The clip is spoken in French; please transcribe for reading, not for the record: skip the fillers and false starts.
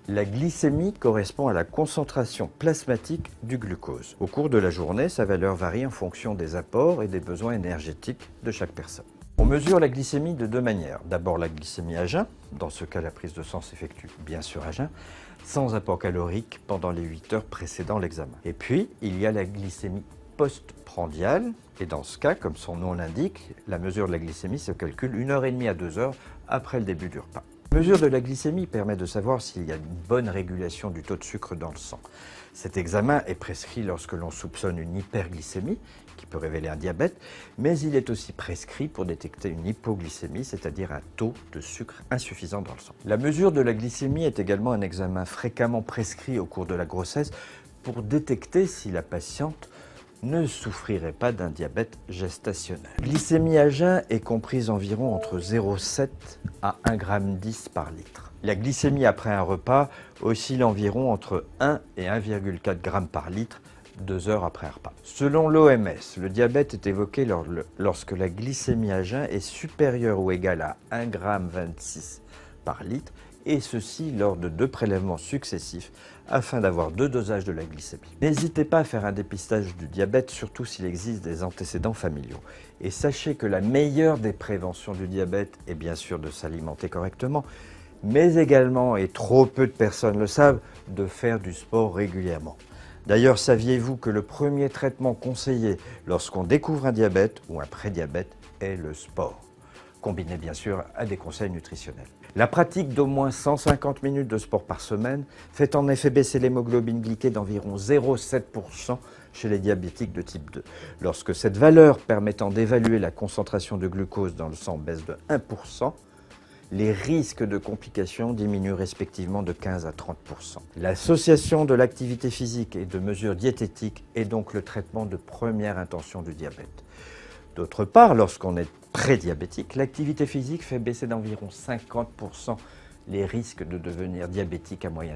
La glycémie correspond à la concentration plasmatique du glucose. Au cours de la journée, sa valeur varie en fonction des apports et des besoins énergétiques de chaque personne. On mesure la glycémie de deux manières. D'abord la glycémie à jeun, dans ce cas la prise de sang s'effectue bien sûr à jeun, sans apport calorique pendant les 8 heures précédant l'examen. Et puis il y a la glycémie postprandiale, et dans ce cas, comme son nom l'indique, la mesure de la glycémie se calcule 1h30 à 2 heures après le début du repas. La mesure de la glycémie permet de savoir s'il y a une bonne régulation du taux de sucre dans le sang. Cet examen est prescrit lorsque l'on soupçonne une hyperglycémie, qui peut révéler un diabète, mais il est aussi prescrit pour détecter une hypoglycémie, c'est-à-dire un taux de sucre insuffisant dans le sang. La mesure de la glycémie est également un examen fréquemment prescrit au cours de la grossesse pour détecter si la patiente ne souffrirait pas d'un diabète gestationnel. La glycémie à jeun est comprise environ entre 0,7 à 1,10 g par litre. La glycémie après un repas oscille environ entre 1 et 1,4 g par litre 2 heures après un repas. Selon l'OMS, le diabète est évoqué lorsque la glycémie à jeun est supérieure ou égale à 1,26 g par litre, et ceci lors de 2 prélèvements successifs afin d'avoir 2 dosages de la glycémie. N'hésitez pas à faire un dépistage du diabète, surtout s'il existe des antécédents familiaux. Et sachez que la meilleure des préventions du diabète est bien sûr de s'alimenter correctement, mais également, et trop peu de personnes le savent, de faire du sport régulièrement. D'ailleurs, saviez-vous que le premier traitement conseillé lorsqu'on découvre un diabète ou un prédiabète est le sport, combiné bien sûr à des conseils nutritionnels. La pratique d'au moins 150 minutes de sport par semaine fait en effet baisser l'hémoglobine glyquée d'environ 0,7 % chez les diabétiques de type 2. Lorsque cette valeur permettant d'évaluer la concentration de glucose dans le sang baisse de 1 %, les risques de complications diminuent respectivement de 15 à 30 %. L'association de l'activité physique et de mesures diététiques est donc le traitement de première intention du diabète. D'autre part, lorsqu'on est prédiabétique, l'activité physique fait baisser d'environ 50 % les risques de devenir diabétique à moyen terme.